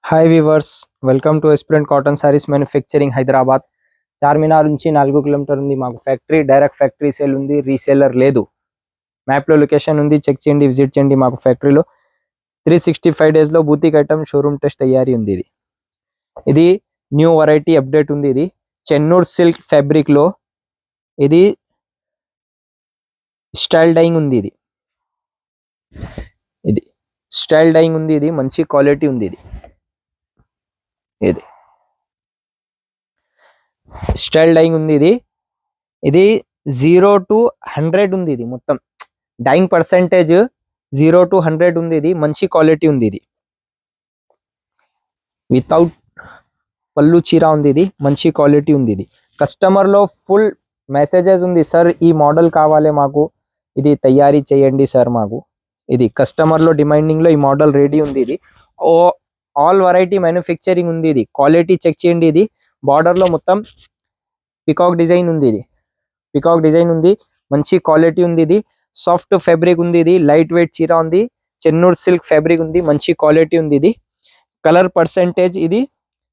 Hi weavers, welcome to ఎస్ప్రెంట్ cotton saris manufacturing Hyderabad. Charminar నుంచి 4 kilometer ఉంది మాకు ఫ్యాక్టరీ. డైరెక్ట్ ఫ్యాక్టరీ సేల్ ఉంది, రీసేలర్ లేదు. మ్యాప్లో లొకేషన్ ఉంది, చెక్ చేయండి, విజిట్ చేయండి. మాకు ఫ్యాక్టరీలో 365 డేస్లో బూతిక్ ఐటమ్ షోరూమ్ టెస్ట్ తయారీ ఉంది. ఇది న్యూ వెరైటీ అప్డేట్ ఉంది. ఇది చెన్నూర్ సిల్క్ ఫ్యాబ్రిక్లో ఇది స్టైల్ డైయింగ్ ఉంది. ఇది స్టైల్ డైయింగ్ ఉంది. ఇది మంచి క్వాలిటీ ఉంది. ఇది స్టైల్ డైయింగ్ ఉంది. ఇది 0 to 100 ఉంది. ఇది మొత్తం డైయింగ్ పర్సెంటేజ్ 0 to 100 ఉంది. ఇది మంచి క్వాలిటీ ఉంది. ఇది వితౌట్ పళ్ళు చీర ఉంది. ఇది మంచి క్వాలిటీ ఉంది. ఇది కస్టమర్లో ఫుల్ మెసేజెస్ ఉంది, సార్ ఈ మోడల్ కావాలి మాకు, ఇది తయారీ చేయండి సార్ మాకు. ఇది కస్టమర్లో డిమాండింగ్లో ఈ మోడల్ రెడీ ఉంది. ఇది ఆల్ వెరైటీ మ్యానుఫ్యాక్చరింగ్ ఉంది. ఇది క్వాలిటీ చెక్ చేయండి. ఇది బార్డర్లో మొత్తం పికాక్ డిజైన్ ఉంది. ఇది పికాక్ డిజైన్ ఉంది, మంచి క్వాలిటీ ఉంది. ఇది సాఫ్ట్ ఫ్యాబ్రిక్ ఉంది. ఇది లైట్ వెయిట్ చీర ఉంది. చెన్నూర్ సిల్క్ ఫ్యాబ్రిక్ ఉంది, మంచి క్వాలిటీ ఉంది. ఇది కలర్ పర్సెంటేజ్ ఇది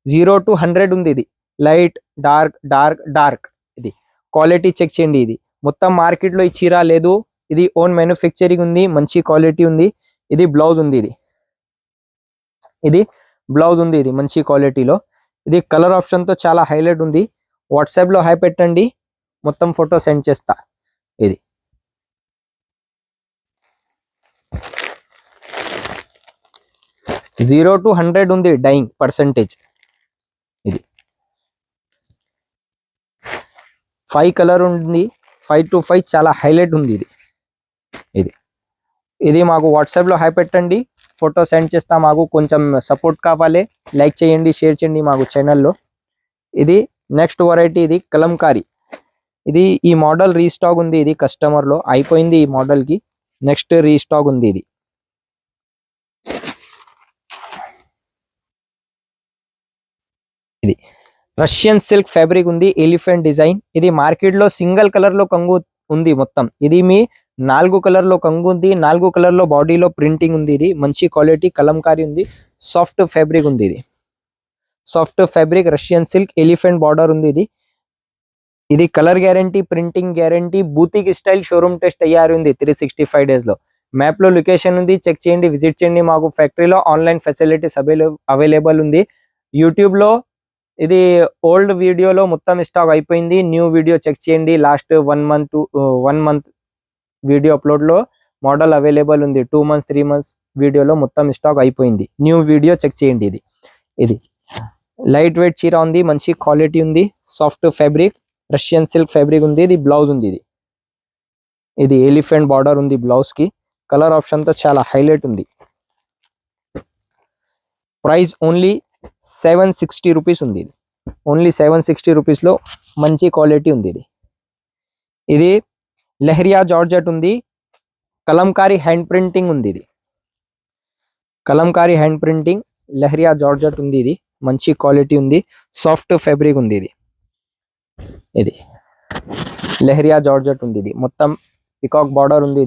0 to 100 ఉంది. ఇది లైట్ డార్క్ డార్క్ డార్క్. ఇది క్వాలిటీ చెక్ చేయండి. ఇది మొత్తం మార్కెట్లో ఈ చీర లేదు. ఇది ఓన్ మ్యానుఫ్యాక్చరింగ్ ఉంది, మంచి క్వాలిటీ ఉంది. ఇది బ్లౌజ్ ఉంది. ఇది బ్లౌజ్ ఉంది. ఇది మంచి క్వాలిటీలో. ఇది కలర్ ఆప్షన్తో చాలా హైలైట్ ఉంది. వాట్సాప్లో హై పెట్టండి, మొత్తం ఫోటో సెండ్ చేస్తా. ఇది 0 to 100 ఉంది డైయింగ్ పర్సెంటేజ్. ఇది 5 కలర్ ఉంది, 5 to 5 చాలా హైలైట్ ఉంది. ఇది మాకు వాట్సాప్లో హై పెట్టండి, ఫోటో సెండ్ చేస్తా. మాకు కొంచెం సపోర్ట్ కావాలి, లైక్ చేయండి, షేర్ చేయండి మాకు ఛానల్లో. ఇది నెక్స్ట్ వెరైటీ, ఇది కలంకారీ. ఇది ఈ మోడల్ రీస్టాక్ ఉంది. ఇది కస్టమర్లో అయిపోయింది ఈ మోడల్కి, నెక్స్ట్ రీస్టాక్ ఉంది. ఇది రష్యన్ సిల్క్ ఫ్యాబ్రిక్ ఉంది, ఎలిఫెంట్ డిజైన్. ఇది మార్కెట్లో సింగిల్ కలర్లో కంగు ఉంది మొత్తం. ఇది మీ 4 కలర్లో కంగు ఉంది, 4 కలర్లో బాడీలో ప్రింటింగ్ ఉంది. ఇది మంచి క్వాలిటీ కలంకారీ ఉంది, సాఫ్ట్ ఫ్యాబ్రిక్ ఉంది. ఇది soft fabric Russian silk elephant border ఉంది. ఇది colour guarantee, printing guarantee, boutique style showroom test తయారు ఉంది 365 డేస్లో. మ్యాప్లో లొకేషన్ ఉంది, చెక్ చేయండి, విజిట్ చేయండి. మాకు ఫ్యాక్టరీలో ఆన్లైన్ ఫెసిలిటీస్ అవైలబుల్ ఉంది. యూట్యూబ్లో ఇది ఓల్డ్ వీడియోలో మొత్తం స్టాక్ అయిపోయింది. న్యూ వీడియో చెక్ చేయండి. లాస్ట్ 1 month వీడియో అప్లోడ్లో మోడల్ అవైలబుల్ ఉంది. 2 months 3 months వీడియోలో మొత్తం స్టాక్ అయిపోయింది. న్యూ వీడియో చెక్ చేయండి. ఇది లైట్ వెయిట్ చీర ఉంది, మంచి క్వాలిటీ ఉంది, soft fabric Russian silk fabric ఉంది. ఇది బ్లౌజ్ ఉంది. ఇది ఎలిఫెంట్ బార్డర్ ఉంది బ్లౌజ్కి. కలర్ ఆప్షన్తో చాలా హైలైట్ ఉంది. ప్రైస్ ఓన్లీ 760 రూపీస్ ఉంది. ఓన్లీ 760 రూపీస్లో మంచి క్వాలిటీ ఉంది. ఇది లెహరియా జార్జెట్ ఉంది, కలంకారీ హ్యాండ్ ప్రింటింగ్ ఉంది. ఇది Kalamkari hand printing Leheriya georgette ఉంది. ఇది మంచి క్వాలిటీ ఉంది, సాఫ్ట్ ఫ్యాబ్రిక్ ఉంది. ఇది లెహరియా జార్జెట్ ఉంది. ఇది మొత్తం పికాక్ బార్డర్ ఉంది.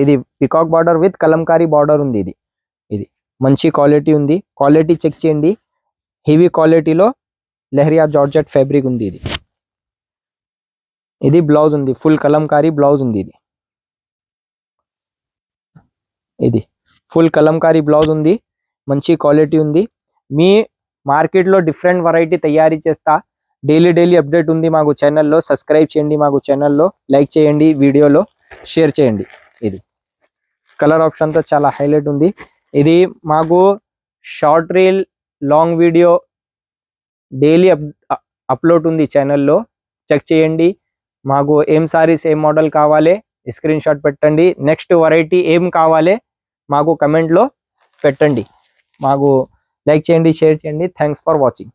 ఇది peacock border with Kalamkari border ఉంది. ఇది మంచి క్వాలిటీ ఉంది, క్వాలిటీ చెక్ చేయండి. హెవీ క్వాలిటీలో లెహరియా జార్జెట్ ఫ్యాబ్రిక్ ఉంది. ఇది బ్లౌజ్ ఉంది, ఫుల్ కలంకారీ బ్లౌజ్ ఉంది. ఇది ఫుల్ కలంకారీ బ్లౌజ్ ఉంది, మంచి క్వాలిటీ ఉంది. మీ మార్కెట్లో డిఫరెంట్ వెరైటీ తయారీ చేస్తా. డైలీ అప్డేట్ ఉంది మాకు ఛానల్లో. సబ్స్క్రైబ్ చేయండి మాకు ఛానల్లో, లైక్ చేయండి, వీడియోలో షేర్ చేయండి. ఇది కలర్ ఆప్షన్తో చాలా హైలైట్ ఉంది. ఇది మాకు short reel, long video daily upload ఉంది ఛానల్లో, చెక్ చేయండి. మాకు ఏం సారీస్, ఏం మోడల్ కావాలి స్క్రీన్ షాట్ పెట్టండి. నెక్స్ట్ వెరైటీ ఏం కావాలి మాకు కమెంట్లో పెట్టండి. మాకు లైక్ చేయండి, షేర్ చేయండి. Thanks for watching.